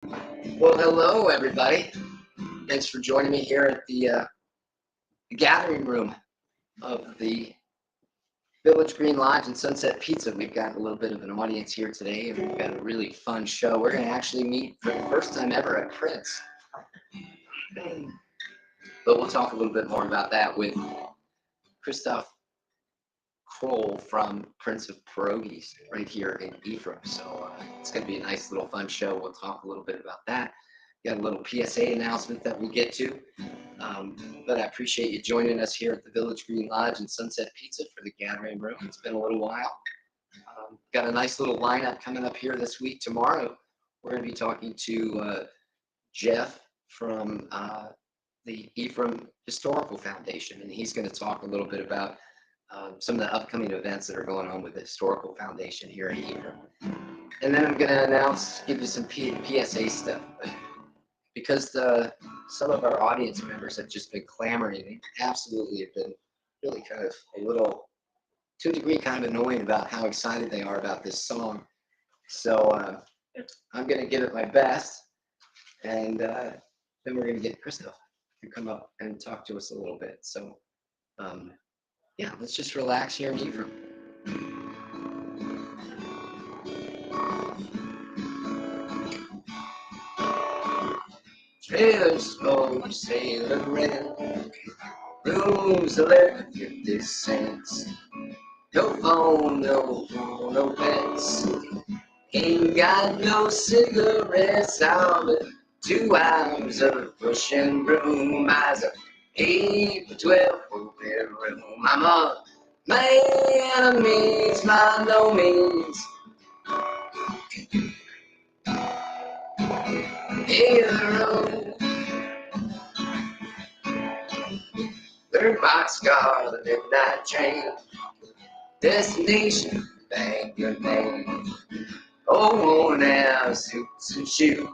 Well, hello, everybody. Thanks for joining me here at the gathering room of the Village Green Lodge and Sunset Pizza. We've got a little bit of an audience here today, and we've got a really fun show. We're going to actually meet for the first time ever a Prince. But we'll talk a little bit more about that with Krzysztof Krol from Prince of Pierogi right here in Ephraim. So it's going to be a nice little fun show. We'll talk a little bit about that. Got a little PSA announcement that we'll get to. But I appreciate you joining us here at the Village Green Lodge and Sunset Pizza for the gathering room. It's been a little while. Got a nice little lineup coming up here this week. Tomorrow, we're going to be talking to Jeff from the Ephraim Historical Foundation, and he's going to talk a little bit about some of the upcoming events that are going on with the Historical Foundation here in Ephraim. And then I'm going to give you some PSA stuff. Because some of our audience members have just been clamoring, they absolutely have been really kind of a little, to a degree, kind of annoying about how excited they are about this song. So I'm going to give it my best, and then we're going to get Krzysztof to come up and talk to us a little bit. So yeah, let's just relax here in Ephraim. Trailers smoke, sailor rent, rooms $11.50. No phone, no pets. Ain't got no cigarettes. I'm in 2 hours of pushing broom. Eyes are 8 for 12 for bedroom. I'm a man of means by no means. Hero, third boxcar, the midnight train. Destination, Bangor, name. Oh, worn out suits and shoes.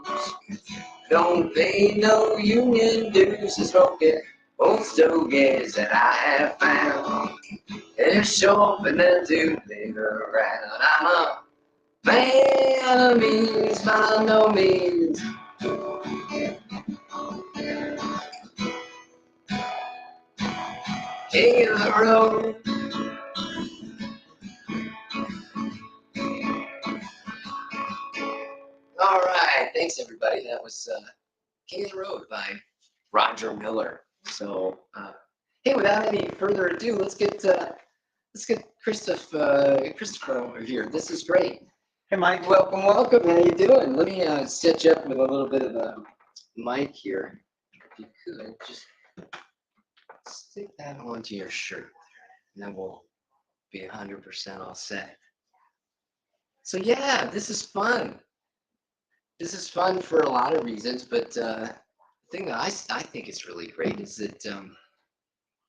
Don't pay no union dues. And smoking old stogies that I have found. They're sharp and they'll do live around. I'm a man of means by no means. King of the road. All right, thanks everybody. That was King of the Road by Roger Miller. So, hey, without any further ado, let's get Christopher over here. This is great. Hey, Mike. Welcome. How you doing? Let me set you up with a little bit of a mic here. If you could, just stick that onto your shirt, and then we'll be 100% all set. So yeah, this is fun. This is fun for a lot of reasons, but the thing that I think is really great is that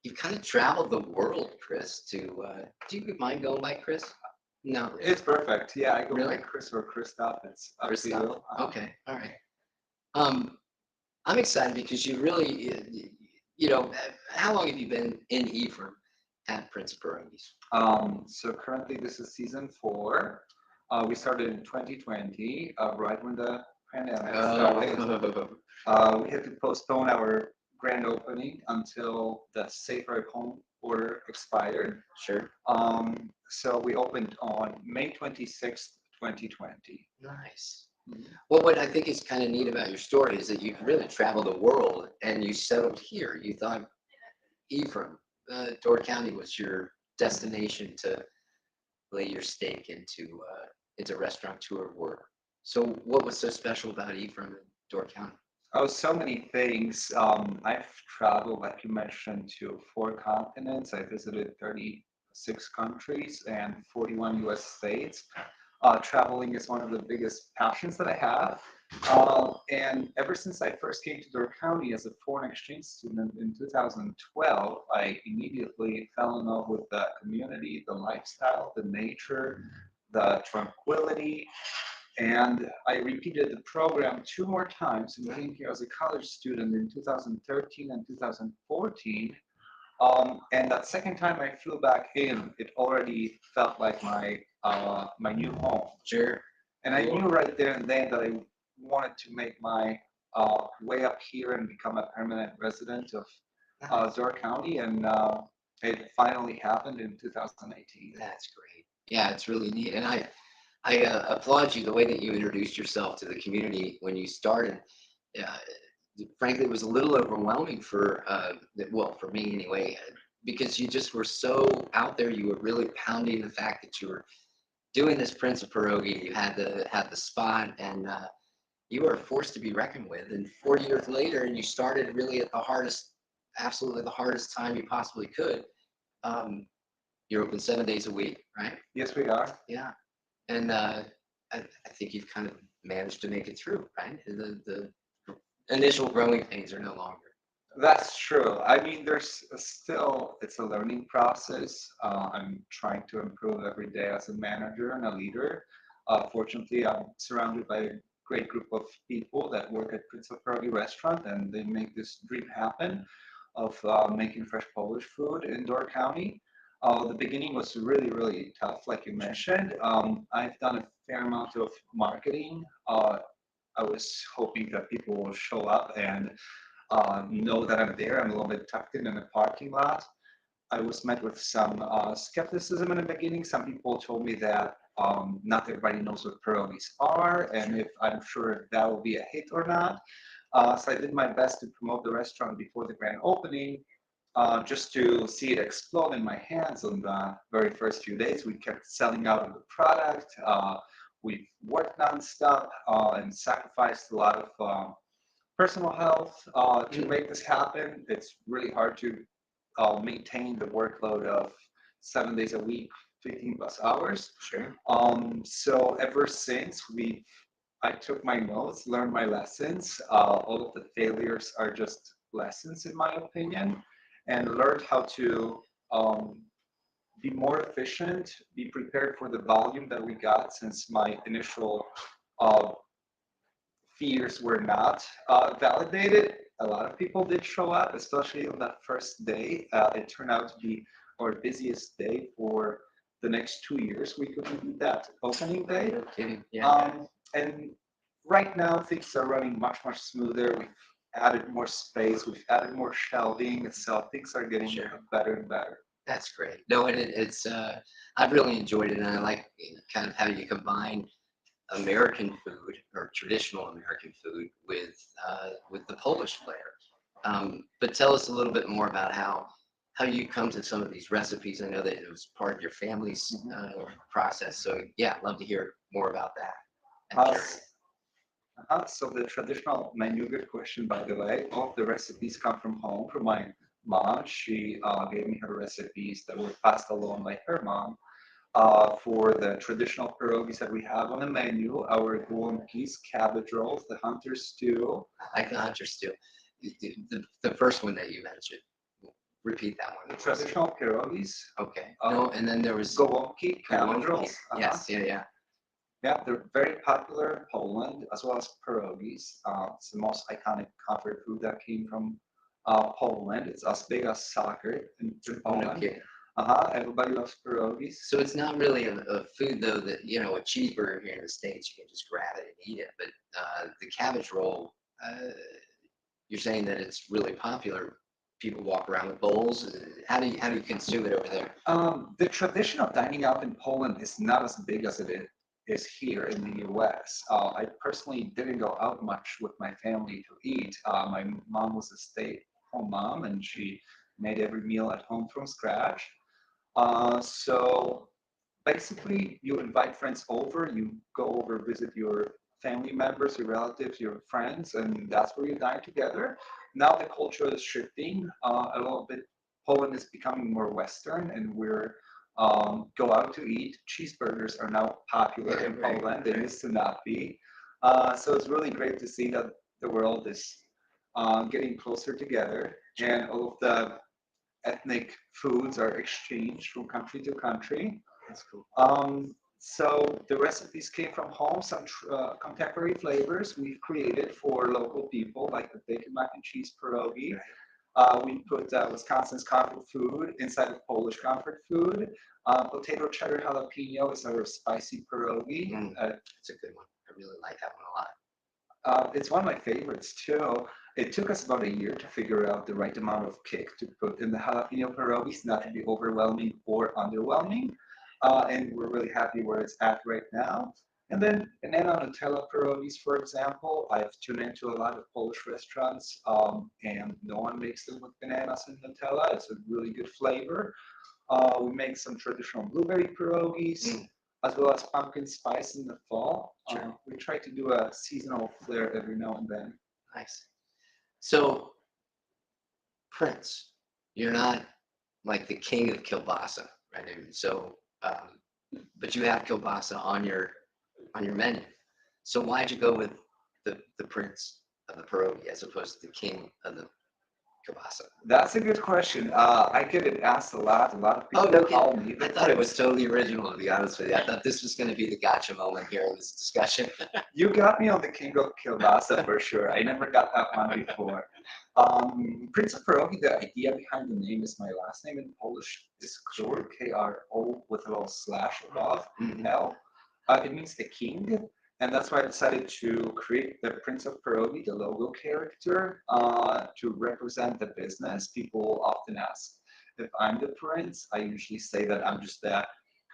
you've kind of traveled the world, Chris. Do you mind going by Chris? No, It's perfect. Yeah, I go Really? by Chris or Krzysztof. It's up to Krzysztof. you. Okay, all right. I'm excited because you really, how long have you been in Ephraim at Prince of Pierogi? So currently this is season 4. We started in 2020, right when the pandemic started. We had to postpone our grand opening until the Safer at Home order expired. Sure. So we opened on May 26th, 2020. Nice. Well, what I think is kind of neat about your story is that you've really traveled the world and you settled here. You thought Ephraim, Door County was your destination to lay your stake into restaurateur work. So what was so special about Ephraim and Door County? Oh, so many things. I've traveled, like you mentioned, to 4 continents. I visited 36 countries and 41 US states. Traveling is one of the biggest passions that I have. And ever since I first came to Door County as a foreign exchange student in 2012, I immediately fell in love with the community, the lifestyle, the nature, the tranquility. And I repeated the program 2 more times and came here as a college student in 2013 and 2014. And that second time I flew back in, it already felt like my new home. Sure. And I knew right there and then that I wanted to make my way up here and become a permanent resident of Door County, and it finally happened in 2018. That's great. Yeah, it's really neat, and I applaud you the way that you introduced yourself to the community when you started. Yeah, frankly, it was a little overwhelming for well, for me anyway, because you just were so out there. You were really pounding the fact that you were doing this Prince of Pierogi. You had the spot, and you were a force to be reckoned with. And 4 years later, and you started really at the hardest, absolutely the hardest time you possibly could. Um, you're open 7 days a week, right? Yes, we are. Yeah, and I think you've kind of managed to make it through, right? The initial growing pains are no longer. That's true. I mean, there's still, it's a learning process. I'm trying to improve every day as a manager and a leader. Fortunately, I'm surrounded by a great group of people that work at Prince of Pierogi restaurant, and they make this dream happen of making fresh Polish food in Door County. The beginning was really, really tough, like you mentioned. I've done a fair amount of marketing. I was hoping that people will show up and know that I'm there. I'm a little bit tucked in a parking lot. I was met with some skepticism in the beginning. Some people told me that not everybody knows what pierogies are, and if I'm sure if that will be a hit or not. So I did my best to promote the restaurant before the grand opening, just to see it explode in my hands on the very first few days. We kept selling out of the product. We've worked nonstop and sacrificed a lot of personal health to make this happen. It's really hard to maintain the workload of 7 days a week, 15 plus hours. Sure. So ever since I took my notes, learned my lessons. All of the failures are just lessons, in my opinion, and learned how to be more efficient, be prepared for the volume that we got, since my initial uh, fears were not validated. A lot of people did show up, especially on that first day. It turned out to be our busiest day for the next 2 years. We couldn't do that opening day. No kidding. Yeah. And right now, things are running much, much smoother. We've added more space, we've added more shelving, so things are getting Sure. better and better. That's great. No, and it's I've really enjoyed it, and I like kind of how you combine American food or traditional American food with the Polish flair. But tell us a little bit more about how you come to some of these recipes. I know that it was part of your family's process, so yeah, I'd love to hear more about that. I'm Uh, curious. So the traditional menu, good question, by the way. All of the recipes come from home, from my mom. She gave me her recipes that were passed along by her mom. For the traditional pierogies that we have on the menu, our głąbkis, cabbage rolls, the hunter stew. I like the hunter stew. The first one that you mentioned. Repeat that one. The traditional pierogies. Okay. No, and then there was Głąbki, cabbage rolls. Yes. Yeah. Yeah, they're very popular in Poland, as well as pierogies. It's the most iconic comfort food that came from Poland. It's as big as soccer in Poland. Okay. Everybody loves pierogies. So it's not really a food though that a cheeseburger here in the States you can just grab it and eat it, but the cabbage roll, you're saying that it's really popular. People walk around with bowls. How do you consume it over there? The tradition of dining out in Poland is not as big as it is here in the US. I personally didn't go out much with my family to eat. My mom was a stay-at-home mom, and she made every meal at home from scratch. So basically, you invite friends over, you go over, visit your family members, your relatives, your friends, and that's where you dine together. Now the culture is shifting a little bit. Poland is becoming more Western, and we're go out to eat. Cheeseburgers are now popular in Poland. They used to not be. So it's really great to see that the world is getting closer together, and all of the ethnic foods are exchanged from country to country. That's cool. So the recipes came from home. Some contemporary flavors we've created for local people, like the bacon mac and cheese pierogi. We put Wisconsin's comfort food inside of Polish comfort food. Potato cheddar jalapeno is our spicy pierogi. It's a good one. I really like that one a lot. It's one of my favorites too. It took us about a year to figure out the right amount of kick to put in the jalapeno pierogies, not to be overwhelming or underwhelming. And we're really happy where it's at right now. And then banana Nutella pierogies, for example, I've tuned into a lot of Polish restaurants, and no one makes them with bananas and Nutella. It's a really good flavor. We make some traditional blueberry pierogies, as well as pumpkin spice in the fall. Sure. We try to do a seasonal flair every now and then. Nice. So, Prince, you're not like the king of kielbasa, right? So, but you have kielbasa on your menu. So why'd you go with the prince of the pierogi as opposed to the king of the kielbasa? That's a good question. I get it asked a lot. A lot of Oh, people no call kidding. me I the thought it was prince. totally original, to be honest with you. I thought this was going to be the gotcha moment here in this discussion. You got me on the king of kielbasa for sure. I never got that one before. Prince of Pierogi, the idea behind the name is my last name in Polish is Krol, K-R-O with a little slash above, L. It means the king, and that's why I decided to create the Prince of Pierogi, the logo character, to represent the business. People often ask if I'm the prince. I usually say that I'm just the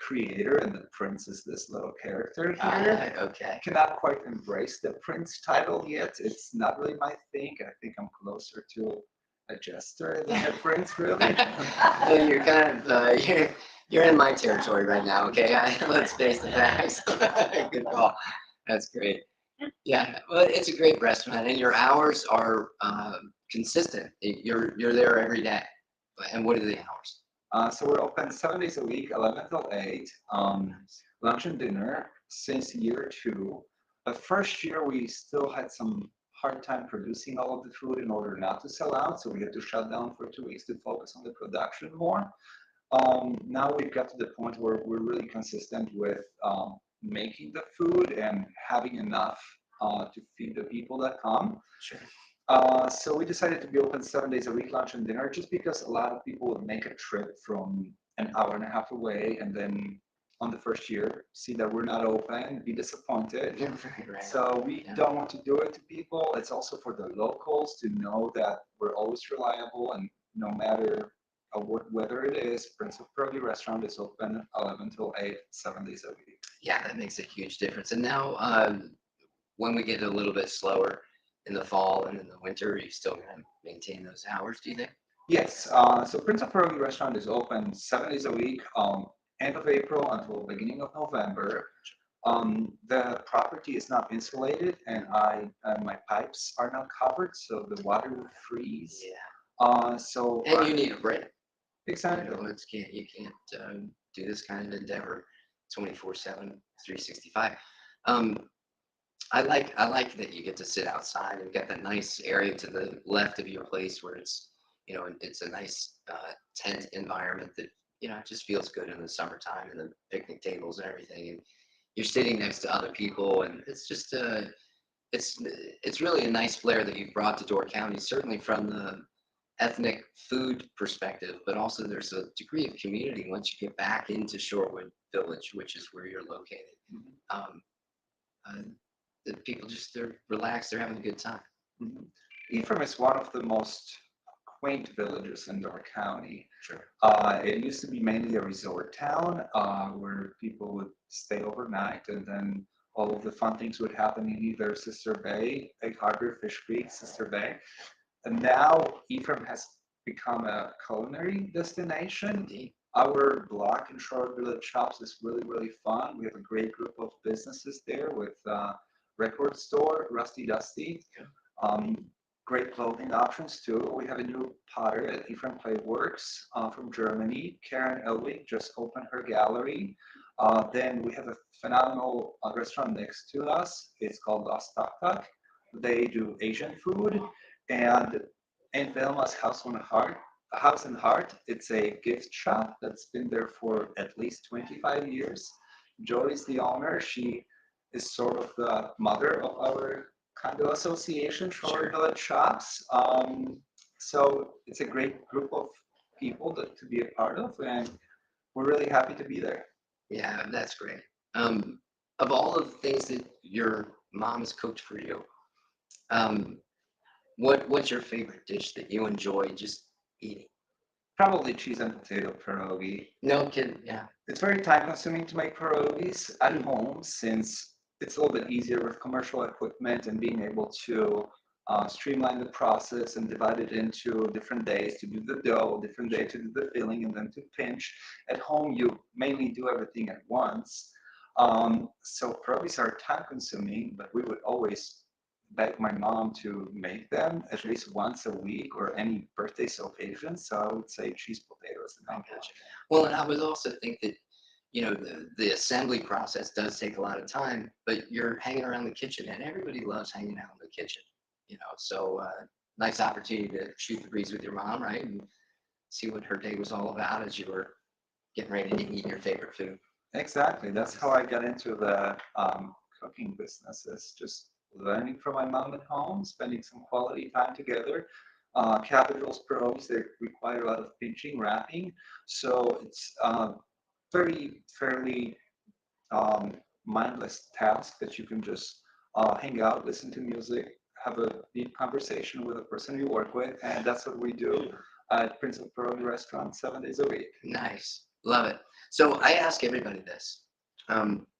creator, and the prince is this little character here. Okay. Cannot quite embrace the prince title yet. It's not really my thing. I think I'm closer to a jester than a prince, really. Well, you're kind of you're in my territory right now. Okay, let's face the facts. Good call. That's great. Yeah, well, it's a great restaurant, and your hours are consistent. You're there every day. And what are the hours? So we're open 7 days a week, 11 till 8. Lunch and dinner since year 2. The first year we still had some hard time producing all of the food in order not to sell out, so we had to shut down for 2 weeks to focus on the production more. Now we've got to the point where we're really consistent with making the food and having enough to feed the people that come. Sure. So we decided to be open 7 days a week, lunch and dinner, just because a lot of people would make a trip from an hour and a half away, and then on the first year see that we're not open, be disappointed. Right. So we don't want to do it to people. It's also for the locals to know that we're always reliable, and no matter what weather it is, Prince of Pierogi restaurant is open 11 till 8, 7 days a week. Yeah, that makes a huge difference. And now, when we get a little bit slower in the fall and in the winter, are you still going to maintain those hours, do you think? Yes, so Prince of Pierogi restaurant is open 7 days a week, end of April until beginning of November. The property is not insulated, and my pipes are not covered, so the water would freeze. Yeah. So And you need a break. exactly. You know, you can't do this kind of endeavor 24/7, 365. Um, I like that you get to sit outside and get that nice area to the left of your place where it's, you know, it's a nice tent environment that, you know, it just feels good in the summertime, and the picnic tables and everything. And you're sitting next to other people, and it's just it's really a nice flair that you've brought to Door County, certainly from the ethnic food perspective, but also there's a degree of community once you get back into Shorewood Village, which is where you're located. Um, uh, the people just, they're relaxed, they're having a good time. Ephraim is one of the most quaint villages in Door County. Sure. It used to be mainly a resort town where people would stay overnight, and then all of the fun things would happen in either Sister Bay, Egg Harbor, Fish Creek, Sister Bay. And now Ephraim has become a culinary destination. Indeed. Our block in Shore Village Shops is really, really fun. We have a great group of businesses there with record store, Rusty Dusty. Great clothing options too. We have a new potter at Ephraim Clay Works from Germany. Karen Elwig just opened her gallery. Then we have a phenomenal restaurant next to us. It's called Lost Tuk Tuk. They do Asian food. And in Velma's House and Heart, it's a gift shop that's been there for at least 25 years. Joy is the owner. She is sort of the mother of our condo association, Shore Village Shops. So it's a great group of people to be a part of, and we're really happy to be there. Yeah, that's great. Of all of the things that your mom's cooked for you, Um, what's your favorite dish that you enjoy just eating? Probably cheese and potato pierogi. No kidding. Yeah. It's very time consuming to make pierogies at home since it's a little bit easier with commercial equipment and being able to streamline the process and divide it into different days to do the dough, different day to do the filling, and then to pinch. At home, you mainly do everything at once. So pierogies are time consuming, but we would always beg my mom to make them at least once a week or any birthdays occasion. So I would say cheese potatoes. I gotcha. Well, and I would also think that, the assembly process does take a lot of time, but you're hanging around the kitchen, and everybody loves hanging out in the kitchen. So nice opportunity to shoot the breeze with your mom, right? And see what her day was all about as you were getting ready to eat your favorite food. Exactly. That's how I got into the cooking business. Is just learning from my mom at home, spending some quality time together. Cabbage rolls, pierogies, they require a lot of pinching, wrapping. So it's very fairly mindless task that you can just hang out, listen to music, have a deep conversation with the person you work with, and that's what we do at Prince of Pierogi Restaurant 7 days a week. Nice. Love it. So I ask everybody this.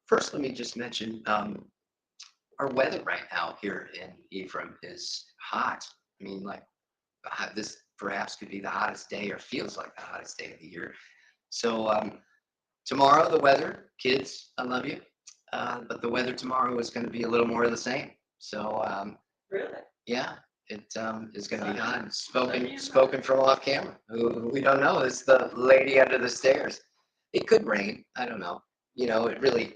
First, let me just mention our weather right now here in Ephraim is hot. I mean, like this perhaps could be the hottest day or feels like the hottest day of the year. So tomorrow, the weather, kids, I love you. But the weather tomorrow is going to be a little more of the same. So Really? yeah, it is going to be hot. Spoken from off camera. Who we don't know is the lady under the stairs. It could rain. I don't know. It really,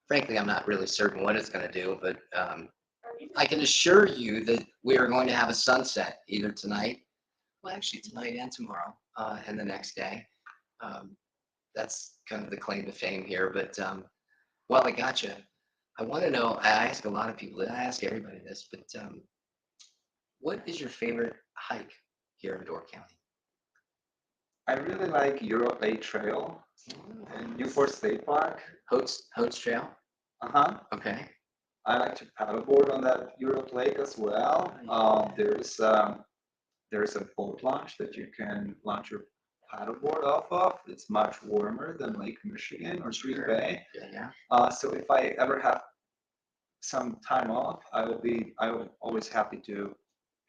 frankly, I'm not really certain what it's going to do, but I can assure you that we are going to have a sunset either tonight, well, actually tonight and tomorrow, and the next day. Um, that's kind of the claim to fame here. But while I got you, I want to know. I ask a lot of people. I ask everybody this, but what is your favorite hike here in Door County? I really like Europe A Trail in Newport State Park. Hotes Trail. Uh-huh. Okay. I like to paddleboard on that Europe Lake as well. There's a boat launch that you can launch your paddleboard off of. It's much warmer than Lake Michigan or Sweet Bay. Yeah. So if I ever have some time off, I will always happy to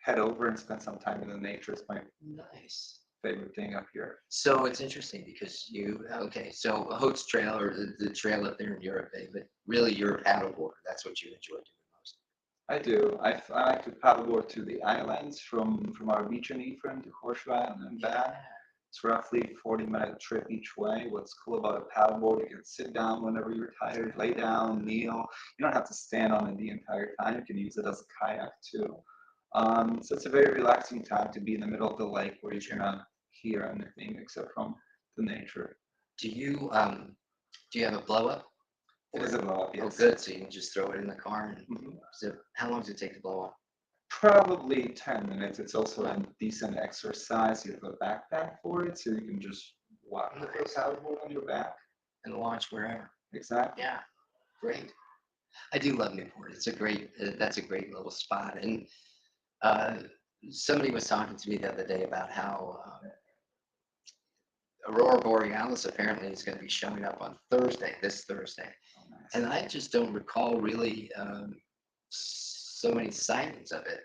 head over and spend some time in the nature. It's my Nice. favorite thing up here. So it's interesting because so Hotes Trail or the trail up there in Europe, but really you're a paddleboarder. That's what you enjoy doing most. I do. I like to paddleboard to the islands from our beach in Ephraim to Horseshoe Island and back. It's roughly 40-minute trip each way. What's cool about a paddleboard, you can sit down whenever you're tired, lay down, kneel. You don't have to stand on it the entire time. You can use it as a kayak too. So it's a very relaxing time to be in the middle of the lake where you cannot hear anything except from the nature. Do you have a blow up? It is a blow up, Oh, yes. good. So you can just throw it in the car. And Mhm. so how long does it take to blow up? Probably 10 minutes. It's also a decent exercise. You have a backpack for it, so you can just walk with a paddleboard on your back. And launch wherever. Exactly. Yeah, great. I do love Newport. It's a great. That's a great little spot. And uh, somebody was talking to me the other day about how Aurora Borealis apparently is going to be showing up on this Thursday. Oh, nice. And I just don't recall really so many sightings of it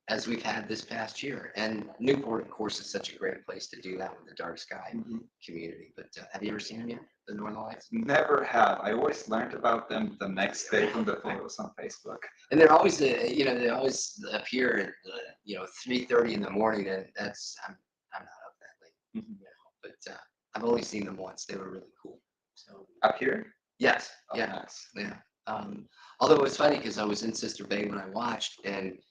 as we've had this past year. And Newport, of course, is such a great place to do that with the dark sky Mhm. community. But have you ever seen them yet? The Northern Lights? Never have. I always learned about them the next day from the photos on Facebook. And they're always, they always appear at, 3:30 in the morning, and I'm not up that late, Mhm. but I've only seen them once. They were really cool. So Up here? yes, Oh, yeah, nice. yeah. Although it was funny because I was in Sister Bay when I watched, and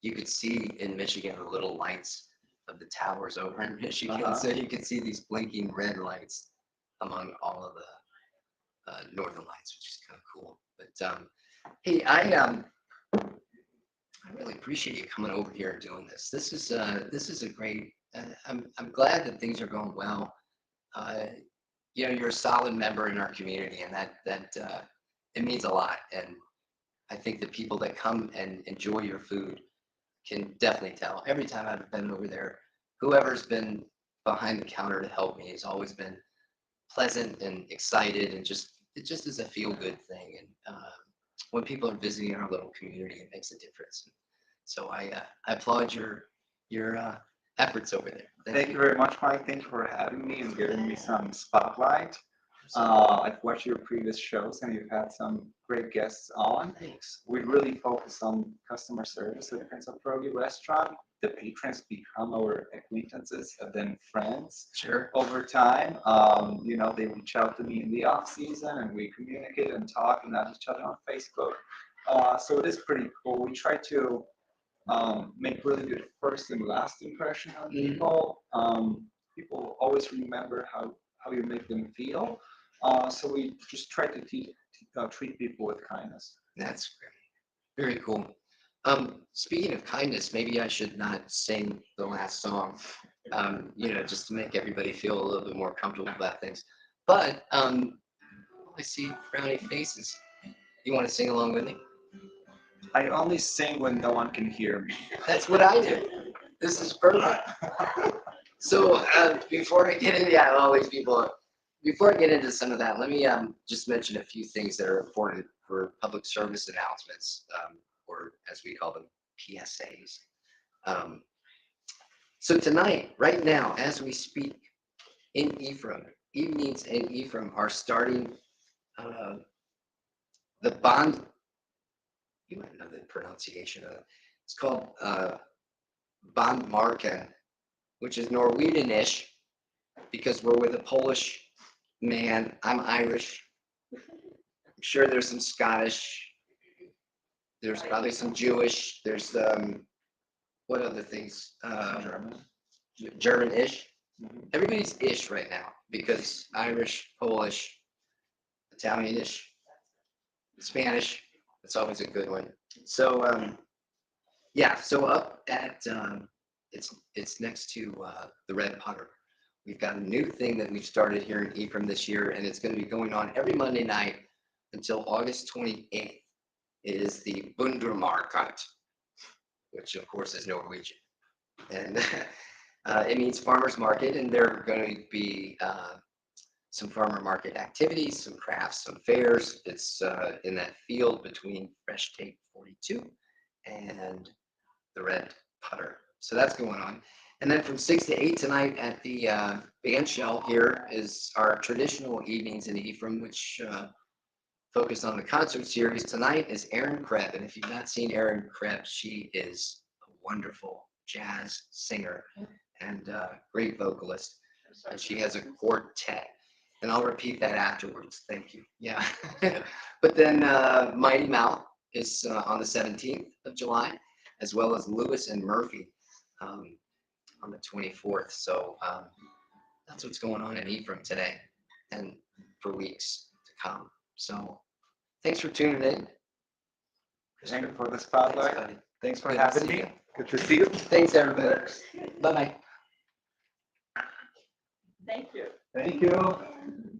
you could see in Michigan the little lights of the towers over in Michigan. Uh-huh. So you could see these blinking red lights among all of the northern lights, which is kind of cool. But hey, I really appreciate you coming over here and doing this. This is a great. I'm glad that things are going well. Uh, you're a solid member in our community, and that it means a lot. And I think the people that come and enjoy your food can definitely tell. Every time I've been over there, whoever's been behind the counter to help me has always been pleasant and excited, and just it just is a feel good thing. And when people are visiting our little community, it makes a difference. So I applaud your efforts over there. Thank you very much, Mike. Thank you for having me and giving me some spotlight. I've watched your previous shows and you've had some great guests on. Thanks. We really focus on customer service at the Prince of Pierogi restaurant. The patrons become our acquaintances and then friends Sure. over time. You know, they reach out to me in the off season and we communicate and talk and at each other on Facebook. So it is pretty cool. We try to make really good first and last impression on people. People always remember how you make them feel. So we just try to treat people with kindness. That's great. Very cool. Speaking of kindness, maybe I should not sing the last song, just to make everybody feel a little bit more comfortable about things. But I see frowny faces. You want to sing along with me? I only sing when no one can hear me. That's what I do. This is perfect. So before I get into all these people, before I get into some of that, let me just mention a few things that are important for public service announcements, or as we call them, PSAs. So tonight, right now, as we speak, in Ephraim, evenings in Ephraim are starting the bond. You might know the pronunciation of it. It's called Bondmarken, which is Norwegian-ish, because we're with a Polish man. I'm Irish. I'm sure there's some Scottish. There's probably some Jewish. There's what other things? German-ish. Everybody's ish right now because Irish, Polish, Italian-ish, Spanish. It's always a good one. So so up at it's next to the Red Putter. We've got a new thing that we've started here in Ephraim this year, and it's going to be going on every Monday night until August 28th. It is the Bundermarkt, which of course is Norwegian, and it means farmers market, and there are going to be some farmer market activities, some crafts, some fairs. It's in that field between Fresh Take 42 and the Red Putter. So that's going on. And then from 6 to 8 tonight at the band shell here is our traditional evenings in Ephraim, which focus on the concert series. Tonight is Erin Krebs. And if you've not seen Erin Krebs, she is a wonderful jazz singer and great vocalist. And she has a quartet. And I'll repeat that afterwards. Thank you. Yeah. But then Mighty Mouth is on the 17th of July, as well as Lewis and Murphy on the 24th. So that's what's going on in Ephraim today and for weeks to come. So thanks for tuning in. Thank you for the spotlight. Thanks for having me. Good to see you. Thanks, everybody. Bye-bye. Thank you. Thank you.